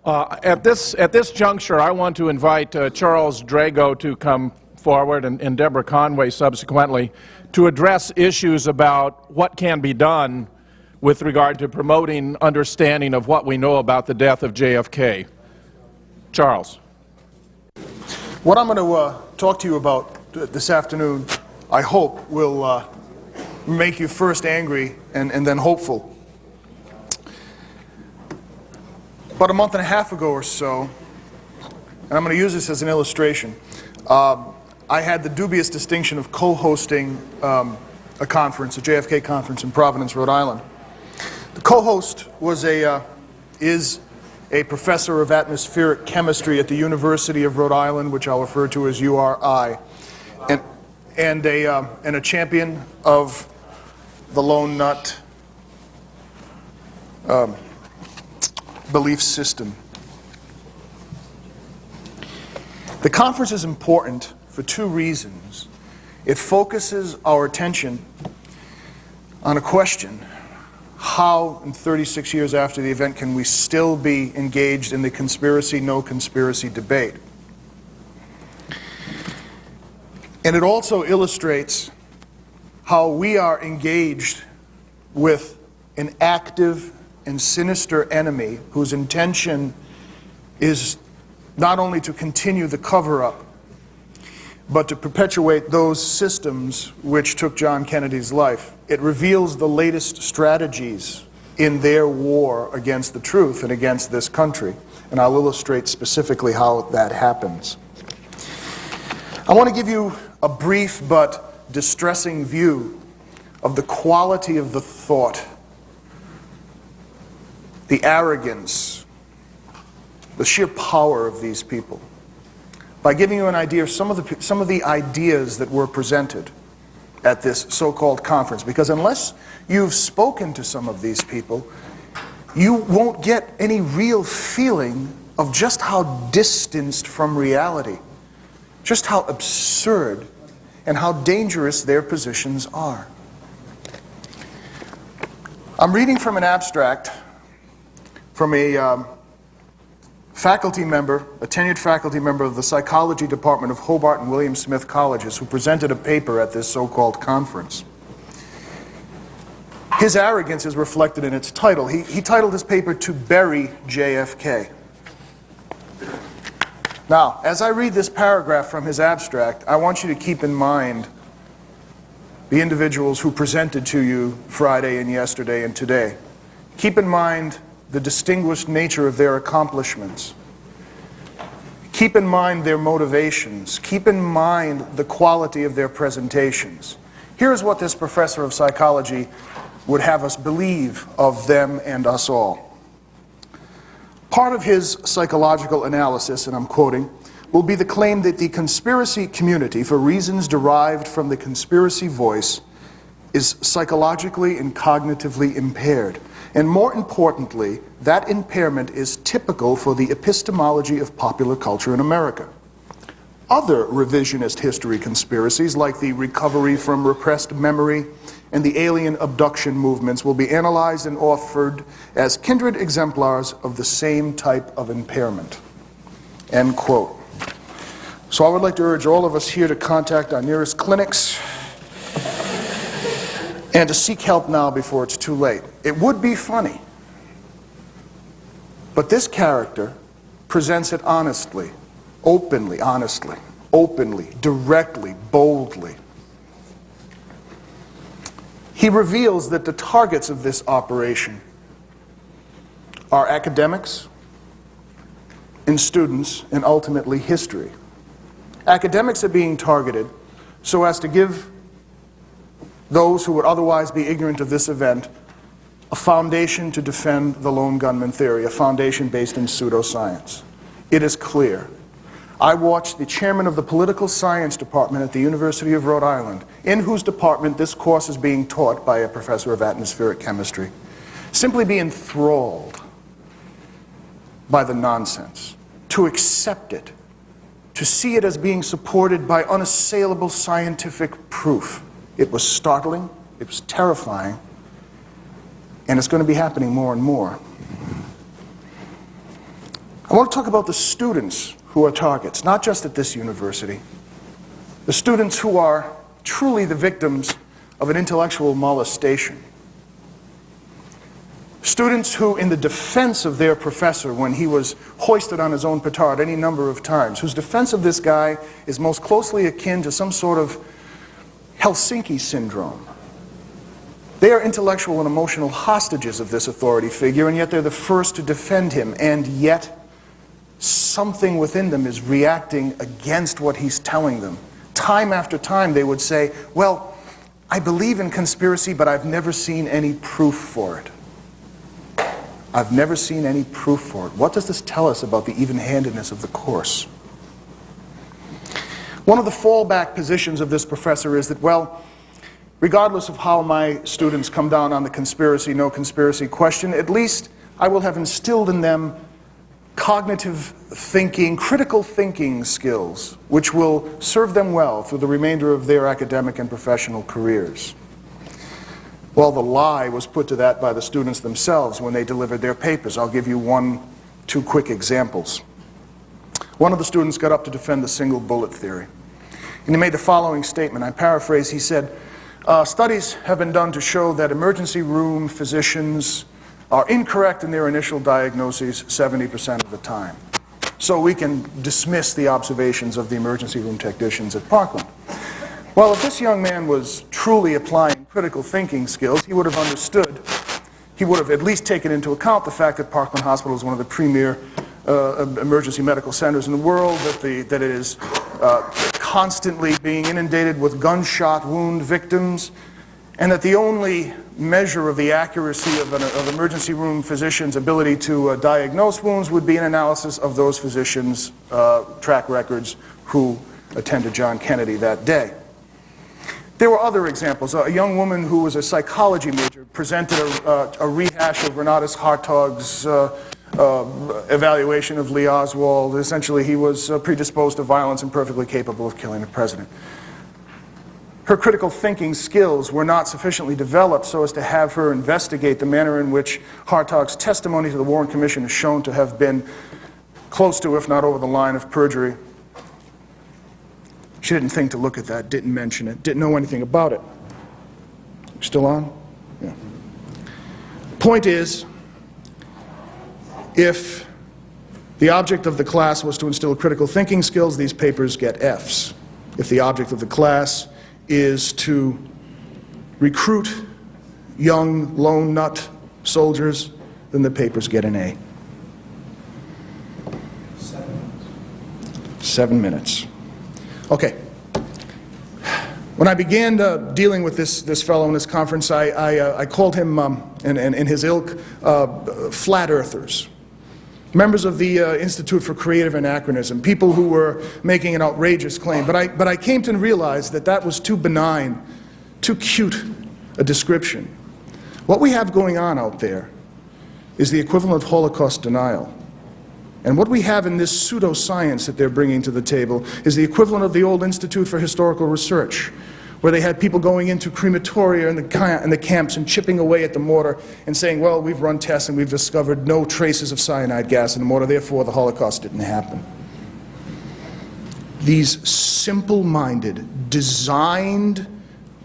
At this juncture, I want to invite Charles Drago to come forward and Deborah Conway subsequently to address issues about what can be done with regard to promoting understanding of what we know about the death of JFK. Charles. What I'm going to talk to you about this afternoon, I hope, will make you first angry and then hopeful. About a month and a half ago or so, and I'm going to use this as an illustration, I had the dubious distinction of co-hosting a conference, a JFK conference in Providence, Rhode Island. The co-host is a professor of atmospheric chemistry at the University of Rhode Island, which I'll refer to as URI, and a champion of the lone nut belief system. The conference is important for two reasons. It focuses our attention on a question: how, in 36 years after the event, can we still be engaged in the conspiracy, no conspiracy debate? And it also illustrates how we are engaged with an active and sinister enemy whose intention is not only to continue the cover-up, but to perpetuate those systems which took John Kennedy's life. It reveals the latest strategies in their war against the truth and against this country. And I'll illustrate specifically how that happens. I want to give you a brief but distressing view of the quality of the thought, the arrogance, the sheer power of these people, by giving you an idea of some of the ideas that were presented at this so-called conference. Because unless you've spoken to some of these people, you won't get any real feeling of just how distanced from reality, just how absurd and how dangerous their positions are. I'm reading from an abstract from a faculty member, a tenured faculty member of the psychology department of Hobart and William Smith Colleges, who presented a paper at this so-called conference. His arrogance is reflected in its title. He titled his paper, "To Bury JFK." Now, as I read this paragraph from his abstract, I want you to keep in mind the individuals who presented to you Friday and yesterday and today. Keep in mind the distinguished nature of their accomplishments. Keep in mind their motivations. Keep in mind the quality of their presentations. Here's what this professor of psychology would have us believe of them and us all. Part of his psychological analysis, and I'm quoting, will be the claim that the conspiracy community, for reasons derived from the conspiracy voice, is psychologically and cognitively impaired. And more importantly, that impairment is typical for the epistemology of popular culture in America. Other revisionist history conspiracies, like the recovery from repressed memory and the alien abduction movements, will be analyzed and offered as kindred exemplars of the same type of impairment. End quote. So I would like to urge all of us here to contact our nearest clinics and to seek help now before it's too late. It would be funny, but this character presents it honestly, openly, directly, boldly. He reveals that the targets of this operation are academics and students, and ultimately history. Academics are being targeted so as to give those who would otherwise be ignorant of this event a foundation to defend the lone gunman theory, a foundation based in pseudoscience. It is clear. I watched the chairman of the political science department at the University of Rhode Island, in whose department this course is being taught by a professor of atmospheric chemistry, simply be enthralled by the nonsense, to accept it, to see it as being supported by unassailable scientific proof. It was startling, it was terrifying, and it's going to be happening more and more. I want to talk about the students who are targets, not just at this university. The students who are truly the victims of an intellectual molestation. Students who, in the defense of their professor when he was hoisted on his own petard any number of times, whose defense of this guy is most closely akin to some sort of Helsinki syndrome. They are intellectual and emotional hostages of this authority figure, and yet they're the first to defend him, and yet something within them is reacting against what he's telling them. Time after time they would say, well, I believe in conspiracy, but I've never seen any proof for it. I've never seen any proof for it. What does this tell us about the even-handedness of the course? One of the fallback positions of this professor is that, well, regardless of how my students come down on the conspiracy, no conspiracy question, at least I will have instilled in them cognitive thinking, critical thinking skills, which will serve them well through the remainder of their academic and professional careers. Well, the lie was put to that by the students themselves when they delivered their papers. I'll give you two quick examples. One of the students got up to defend the single bullet theory. And he made the following statement. I paraphrase. He said, studies have been done to show that emergency room physicians are incorrect in their initial diagnoses 70% of the time. So we can dismiss the observations of the emergency room technicians at Parkland. Well, if this young man was truly applying critical thinking skills, he would have understood, he would have at least taken into account the fact that Parkland Hospital is one of the premier emergency medical centers in the world, that it is constantly being inundated with gunshot wound victims, and that the only measure of the accuracy of emergency room physicians' ability to diagnose wounds would be an analysis of those physicians' track records who attended John Kennedy that day. There were other examples. A young woman who was a psychology major presented a rehash of Renatus Hartog's evaluation of Lee Oswald. Essentially, he was predisposed to violence and perfectly capable of killing the president. Her critical thinking skills were not sufficiently developed so as to have her investigate the manner in which Hartog's testimony to the Warren Commission is shown to have been close to, if not over the line of perjury. She didn't think to look at that, didn't mention it, didn't know anything about it. Still on? Yeah. Point is, if the object of the class was to instill critical thinking skills, these papers get Fs. If the object of the class is to recruit young lone nut soldiers, then the papers get an A. 7 minutes. Okay. When I began dealing with this fellow in this conference, I called him, in his ilk, flat earthers. Members of the Institute for Creative Anachronism, people who were making an outrageous claim. But I came to realize that that was too benign, too cute a description. What we have going on out there is the equivalent of Holocaust denial. And what we have in this pseudoscience that they're bringing to the table is the equivalent of the old Institute for Historical Research, where they had people going into crematoria and the camps and chipping away at the mortar and saying, well, we've run tests and we've discovered no traces of cyanide gas in the mortar, therefore the Holocaust didn't happen. These simple-minded, designed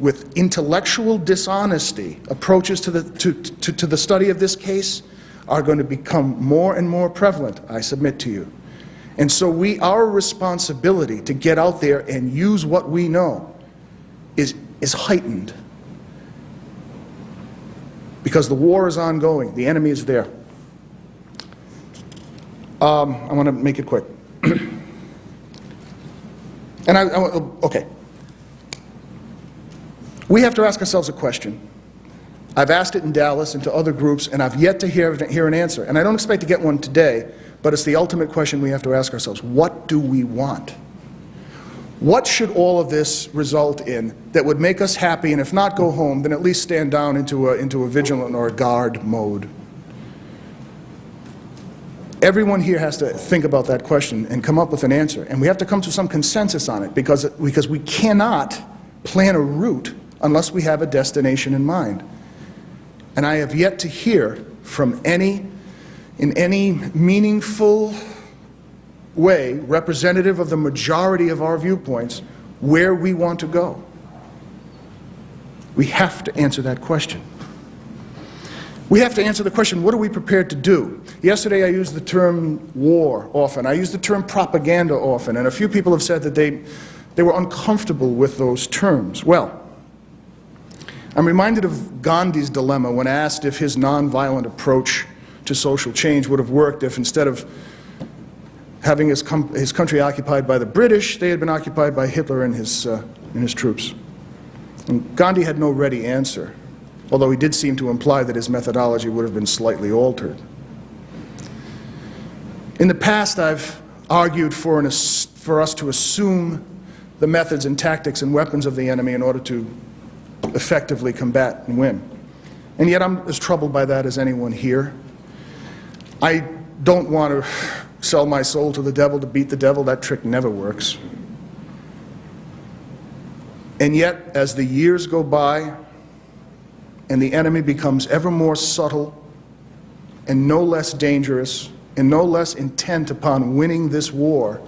with intellectual dishonesty approaches to the study of this case are going to become more and more prevalent, I submit to you. And so our responsibility to get out there and use what we know is heightened. Because the war is ongoing, the enemy is there. I want to make it quick. Okay. We have to ask ourselves a question. I've asked it in Dallas and to other groups, and I've yet to hear an answer. And I don't expect to get one today, but it's the ultimate question we have to ask ourselves. What do we want? What should all of this result in that would make us happy, and if not go home, then at least stand down into a vigilant or a guard mode? Everyone here has to think about that question and come up with an answer. And we have to come to some consensus on it because we cannot plan a route unless we have a destination in mind. And I have yet to hear from any in any meaningful way representative of the majority of our viewpoints where we want to go? We have to answer that question. We have to answer the question, what are we prepared to do? Yesterday I used the term war often. I used the term propaganda often, and a few people have said that they were uncomfortable with those terms. Well, I'm reminded of Gandhi's dilemma when asked if his nonviolent approach to social change would have worked if instead of having his country occupied by the British, they had been occupied by Hitler and his troops. And Gandhi had no ready answer, although he did seem to imply that his methodology would have been slightly altered. In the past, I've argued for us to assume the methods and tactics and weapons of the enemy in order to effectively combat and win. And yet I'm as troubled by that as anyone here. I don't want to sell my soul to the devil to beat the devil. That trick never works. And yet, as the years go by and the enemy becomes ever more subtle and no less dangerous and no less intent upon winning this war,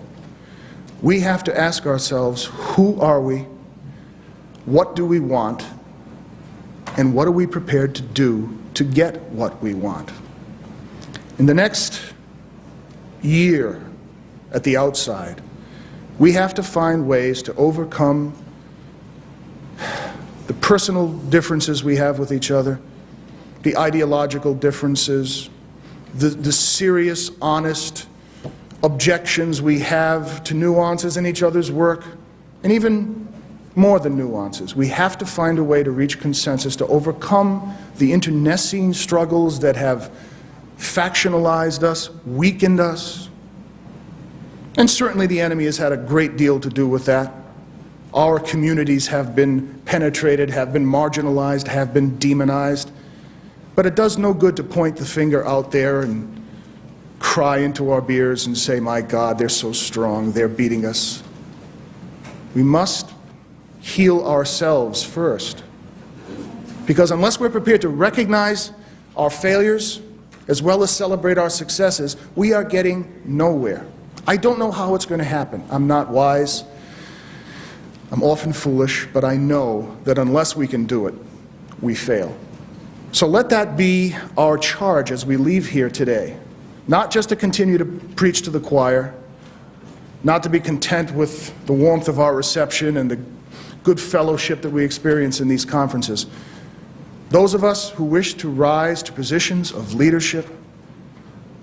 we have to ask ourselves, who are we? What do we want? And what are we prepared to do to get what we want? In the next year, at the outside, we have to find ways to overcome the personal differences we have with each other, the ideological differences, the serious, honest objections we have to nuances in each other's work, and even more than nuances. We have to find a way to reach consensus to overcome the internecine struggles that have factionalized us, weakened us. And certainly the enemy has had a great deal to do with that. Our communities have been penetrated, have been marginalized, have been demonized. But it does no good to point the finger out there and cry into our beers and say, my God, they're so strong, they're beating us. We must heal ourselves first. Because unless we're prepared to recognize our failures as well as celebrate our successes, we are getting nowhere. I don't know how it's going to happen. I'm not wise. I'm often foolish, but I know that unless we can do it, we fail. So let that be our charge as we leave here today. Not just to continue to preach to the choir, not to be content with the warmth of our reception and the good fellowship that we experience in these conferences. Those of us who wish to rise to positions of leadership,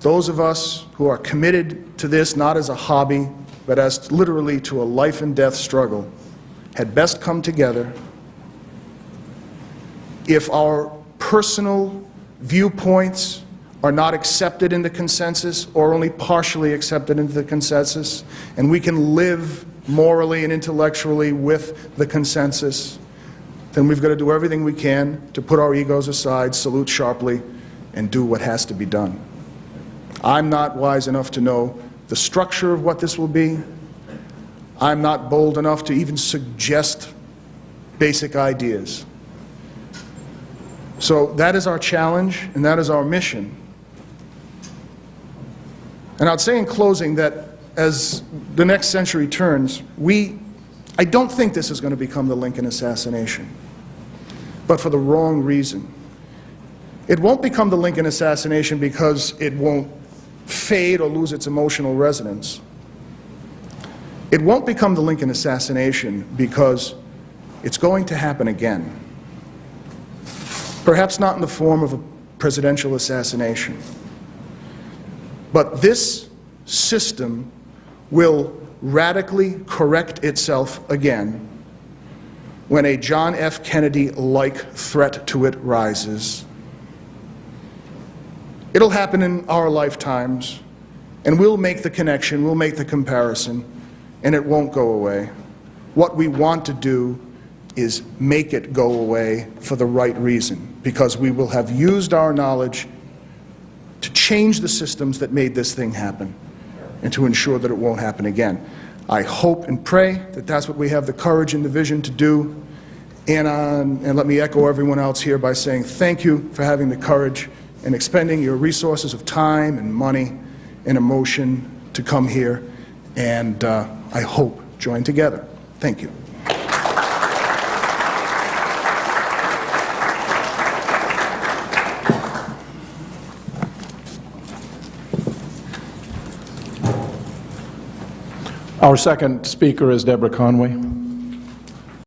those of us who are committed to this not as a hobby, but as literally to a life and death struggle, had best come together. If our personal viewpoints are not accepted in the consensus or only partially accepted into the consensus, and we can live morally and intellectually with the consensus, then we've got to do everything we can to put our egos aside, salute sharply, and do what has to be done. I'm not wise enough to know the structure of what this will be. I'm not bold enough to even suggest basic ideas. So that is our challenge, and that is our mission. And I'd say in closing that as the next century turns, I don't think this is going to become the Lincoln assassination, but for the wrong reason. It won't become the Lincoln assassination because it won't fade or lose its emotional resonance. It won't become the Lincoln assassination because it's going to happen again. Perhaps not in the form of a presidential assassination, but this system will radically correct itself again when a John F. Kennedy-like threat to it rises. It'll happen in our lifetimes, and we'll make the connection, we'll make the comparison, and it won't go away. What we want to do is make it go away for the right reason, because we will have used our knowledge to change the systems that made this thing happen and to ensure that it won't happen again. I hope and pray that that's what we have the courage and the vision to do. And let me echo everyone else here by saying thank you for having the courage and expending your resources of time and money and emotion to come here and, I hope, join together. Thank you. Our second speaker is Deborah Conway.